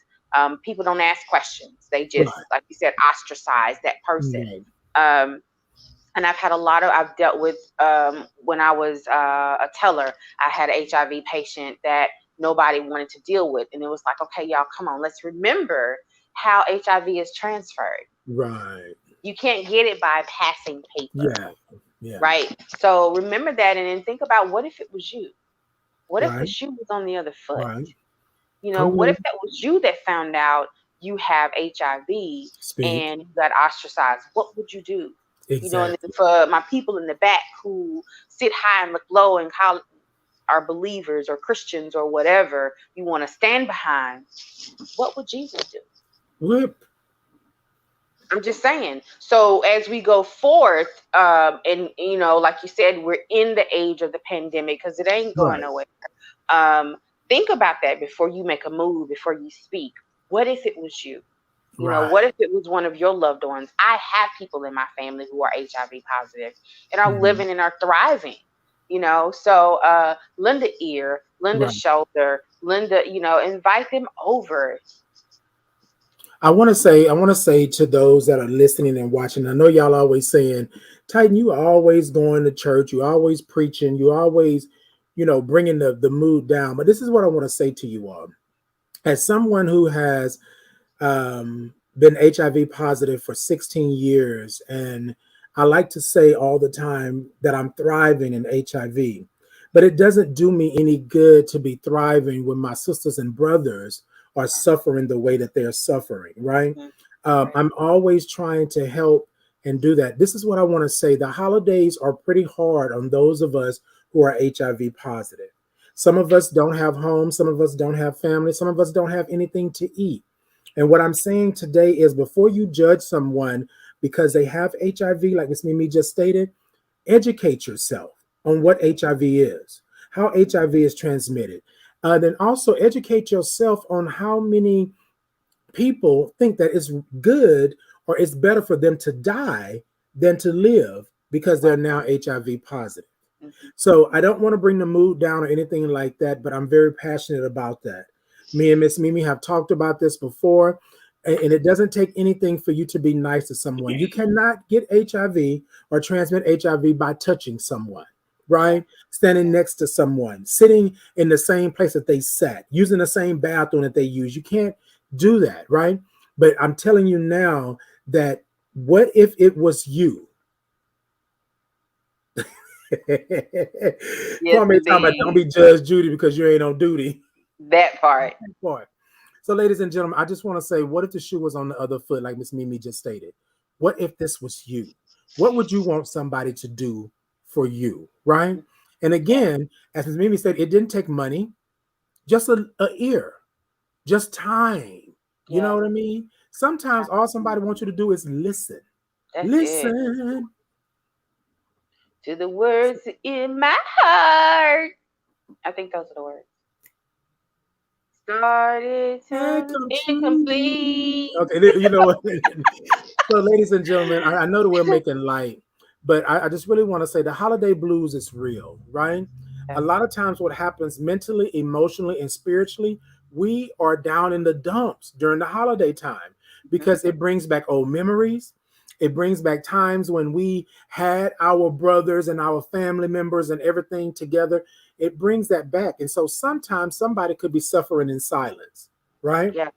people don't ask questions. They just, Right. like you said, ostracize that person. Right. Um, and I've dealt with, when I was a teller, I had an HIV patient that nobody wanted to deal with. And it was like, okay, y'all, come on, let's remember how HIV is transferred. Right. You can't get it by passing paper, Yeah. Yeah. right? So remember that, and then think about, what if it was you? What if the Right. shoe was on the other foot? Right. You know, Come what if with. that was you that found out you have HIV Speak. and you got ostracized, what would you do? And then Exactly. for my people in the back who sit high and look low and call are believers or Christians or whatever you want to stand behind, what would Jesus do? Whip. I'm just saying. So as we go forth, and like you said, we're in the age of the pandemic because it ain't going Right. nowhere. Um, think about that before you make a move, before you speak. What if it was you? What Right. if it was one of your loved ones? I have people in my family who are HIV positive and are Hmm. living and are thriving. So lend an ear, lend a Right. shoulder, invite them over. I want to say to those that are listening and watching, I know y'all always saying, Titan, you are always going to church, you always preaching, you always, bringing the mood down. But this is what I want to say to you all. As someone who has been HIV positive for 16 years, and I like to say all the time that I'm thriving in HIV, but it doesn't do me any good to be thriving when my sisters and brothers are suffering the way that they're suffering, right? Mhm. Right. I'm always trying to help and do that. This is what I want to say. The holidays are pretty hard on those of us who are HIV positive. Some of us don't have homes, some of us don't have family, some of us don't have anything to eat. And what I'm saying today is before you judge someone because they have HIV, like Miss Mimi just stated, educate yourself on what HIV is, how HIV is transmitted. Then also educate yourself on how many people think that it's good or it's better for them to die than to live because they're Right. now HIV positive. Mhm. So I don't want to bring the mood down or anything like that, but I'm very passionate about that. Me and Miss Mimi have talked about this before, and it doesn't take anything for you to be nice to someone. You cannot get HIV or transmit HIV by touching someone, Yeah. right? Standing Yeah. next to someone, sitting in the same place that they sat, using the same bathroom that they use. You can't do that, right? But I'm telling you now that what if it was you? Yes, Kwame talking about don't indeed. be Judge Judy because you ain't on duty. That part. Boy. So, ladies and gentlemen, I just want to say, what if the shoe was on the other foot, like Miss Mimi just stated? What if this was you? What would you want somebody to do for you, right? And Yeah. again, as Miss Mimi said, it didn't take money, just a ear, just time. You know Yeah. what I mean? Sometimes all somebody wants Absolutely. you to do is listen. That's it. Listen. To the words in my heart. I think those are the words. Started And to come true. incomplete. Okay, you know what? So, ladies and gentlemen, I know that we're making light, but I just really want to say the holiday blues is real, right? A Yeah. lot of times, what happens mentally, emotionally, and spiritually, we are down in the dumps during the holiday time Mhm. because it brings back old memories. It brings back times when we had our brothers and our family members and everything together. It brings that back. And so sometimes somebody could be suffering in silence, right? Yeah.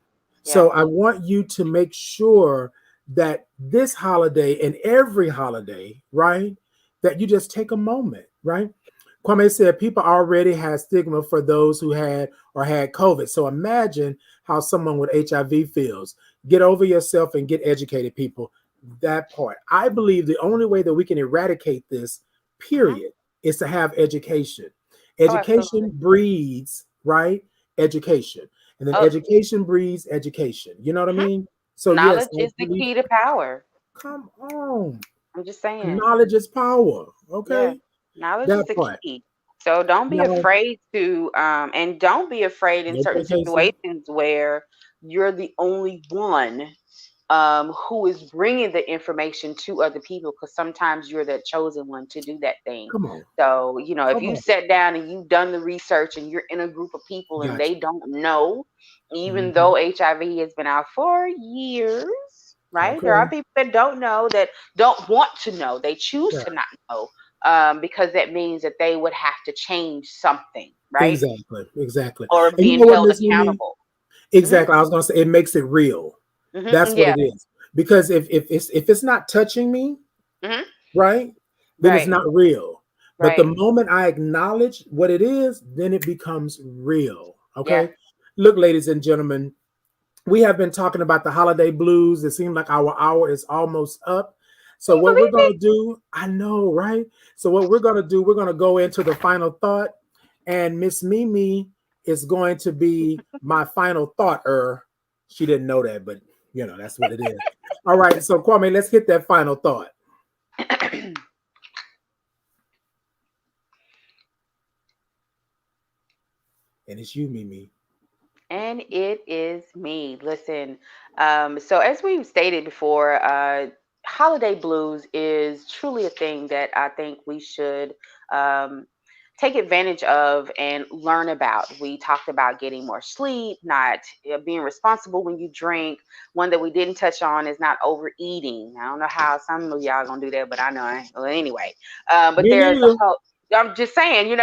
Yeah. So I want you to make sure that this holiday and every holiday, right, that you just take a moment, right? Kwame said people already had stigma for those who had or had COVID. So imagine how someone with HIV feels. Get over yourself and get educated, people. That part. I believe the only way that we can eradicate this, Hmm. period, is to have education. Oh, absolutely. Education breeds, right? Education. And then Oh, education breeds education. You know what I mhm. mean? So, yes, Knowledge I is the believe, key to power. come on. I'm just saying. Knowledge is power. Yeah. Okay? Knowledge is That the part. key. So don't be Now, afraid to, and don't be afraid in certain okay, Casey. situations where you're the only one who is bringing the information to other people because sometimes you're that chosen one to do that thing. Come on. So, if Come you on. sat down and you've done the research and you're in a group of people and Gotcha. they don't know, even Mhm. though HIV has been out for years, right? There are Okay. people that don't know, that don't want to know, they choose Right. to not know, because that means that they would have to change something, right? Exactly. Exactly. Or And you being know what, held Miss Mimi? accountable. Hmm. Exactly. I was gonna say it makes it real. That's what Yeah. it is. Because if it's not touching me, Hmm. right, then it's Right. not real. But the Right. moment I acknowledge what it is, then it becomes real. Yeah. Okay. Look, ladies and gentlemen, we have been talking about the holiday blues. It seems like our hour is almost up. Can So you what we're believe gonna do, I know, right? So what we're gonna do, we're gonna go into the final thought, and Miss Mimi is going to be my final thought. She didn't know that, but that's what it is. All right, so Kwame, let's hit that final thought, it? and it's you, Mimi. And it is me. Listen, so as we've stated before, holiday blues is truly a thing that I think we should um, take advantage of and learn about. We talked about getting more sleep, not being responsible when you drink. One that we didn't touch on is not overeating. I don't know how some of y'all gonna do that, but I know. Well, anyway, but Me there's a neither. whole. I'm just saying,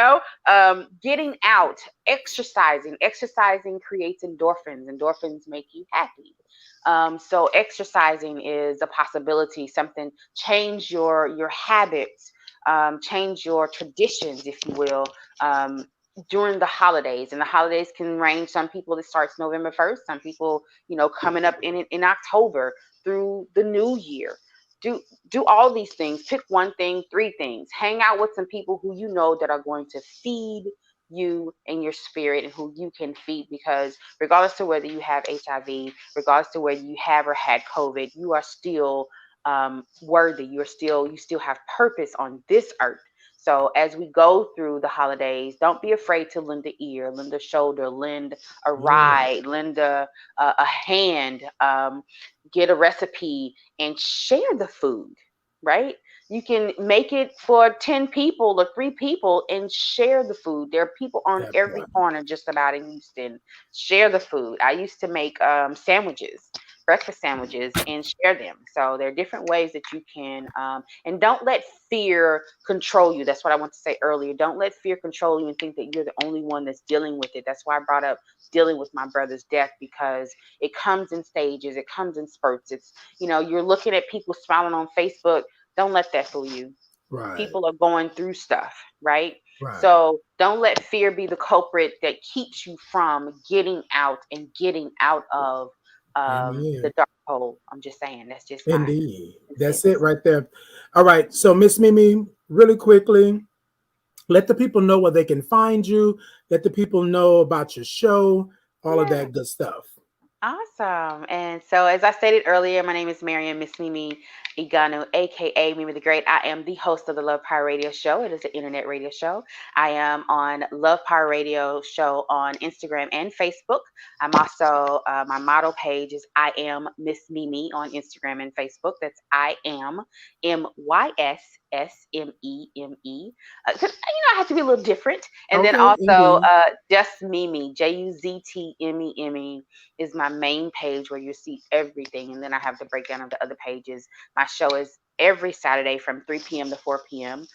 getting out, exercising. Exercising creates endorphins. Endorphins make you happy. So exercising is a possibility. Something change your habits, change your traditions, if you will, um, during the holidays. And the holidays can range. Some people it starts November 1st. Some people, coming up in October through the new year. Do do all these things. Pick one thing, three things. Hang out with some people who you know that are going to feed you and your spirit and who you can feed, because regardless to whether you have HIV, regardless to whether you have or had COVID, you are still worthy. You still have purpose on this earth. So as we go through the holidays, don't be afraid to lend an ear, lend a shoulder, lend a Yeah, ride, lend a hand, get a recipe and share the food, right? You can make it for 10 people or three people and share the food. There are people on that every part. corner just about in Houston. Share the food. I used to make sandwiches, breakfast sandwiches, and share them. So there are different ways that you can, and don't let fear control you. That's what I want to say earlier. Don't let fear control you and think that you're the only one that's dealing with it. That's why I brought up dealing with my brother's death, because it comes in stages, it comes in spurts. You're looking at people smiling on Facebook. Don't let that fool you. Right, People are going through stuff, right? right. So don't let fear be the culprit that keeps you from getting out and getting out of the Amen. dark hole. I'm just saying, that's just Indeed. that's it. That's it That's right there. All right. So, Miss Mimi, really quickly, let the people know where they can find you. Let the people know about your show, all of yeah. that good stuff. Awesome. And so, as I stated earlier, my name is Maryum Miss Mimi Egonu, aka Mimi the Great. I am the host of the Love Power Radio Show. It is an internet radio show. I am on Love Power Radio Show on Instagram and Facebook. I'm also, my model page is I am Miss Mimi on Instagram and Facebook. That's I am MYSSMEME. 'Cause, I have to be a little different. And then Okay, also, indeed. Just Mimi, JUZTMEME is my main page where you see everything. And then I have the breakdown of the other pages. My show is every Saturday from 3 p.m. to 4 p.m.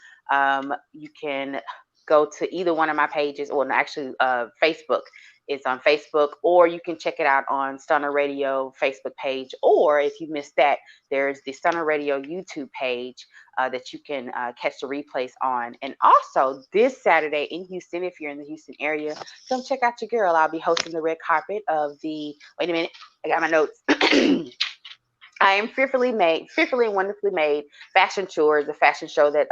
You can go to either one of my pages, or actually, Facebook. It's on Facebook, or you can check it out on Stunner Radio Facebook page. Or if you missed that, there's the Stunner Radio YouTube page that you can catch the replays on. And also this Saturday in Houston, if you're in the Houston area, come check out your girl. I'll be hosting the red carpet of the. Wait a minute, I got my notes. I am fearfully and wonderfully made fashion tours, a fashion show that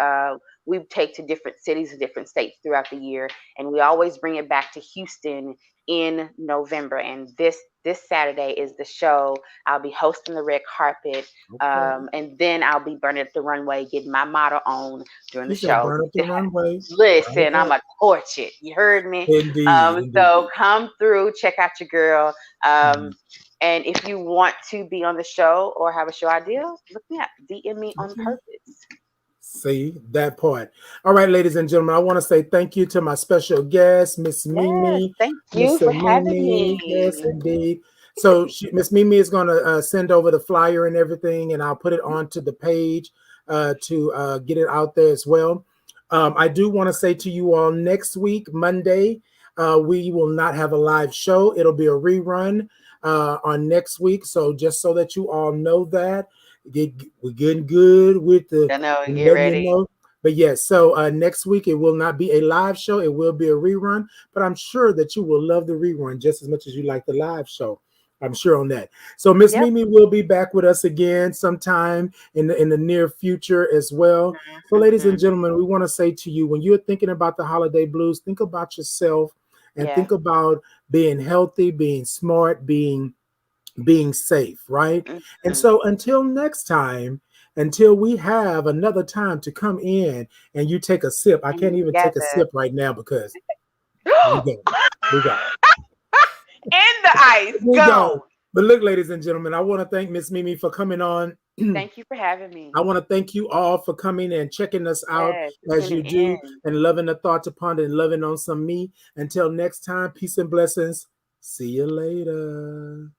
we take to different cities and different states throughout the year, and we always bring it back to Houston in November. And this Saturday is the show. I'll be hosting the red carpet, Okay. and then I'll be burning up the runway, getting my model on during the She said, show. burn up the runway. Right Listen, I'm up. a torch it. You heard me. Indeed, So indeed. come through, check out your girl. Mhm. And if you want to be on the show or have a show idea, look me up. DM me on Okay. purpose. See that part. All right, ladies and gentlemen, I want to say thank you to my special guest, Miss Yes, Mimi, thank you Mr. for having Mimi. Yes, me. indeed. So Miss Mimi is going to send over the flyer and everything, and I'll put it onto the page to get it out there as well. I do want to say to you all, next week, Monday, we will not have a live show. It'll be a rerun on next week. So just so that you all know that, we're getting good with the I know, get letting you ready. know. But yes, so next week it will not be a live show. It will be a rerun. But I'm sure that you will love the rerun just as much as you like the live show. I'm sure on that. So Miss Yep. Mimi will be back with us again sometime in the near future as well. So, ladies and Mm-hmm. gentlemen, we want to say to you, when you're thinking about the holiday blues, think about yourself and Yes. think about being healthy, being smart, being safe, right? And Mm-hmm. so until next time, until we have another time to come in and you take a sip. I can't And even take a together. sip right now because we In go. We go. the ice. We Gone. go. But look, ladies and gentlemen, I want to thank Miss Mimi for coming on. Thank you for having me. I want to thank you all for coming and checking us out Yes. as you Tuning do in. and loving the thoughts upon it and loving on some me. Until next time, peace and blessings. See you later.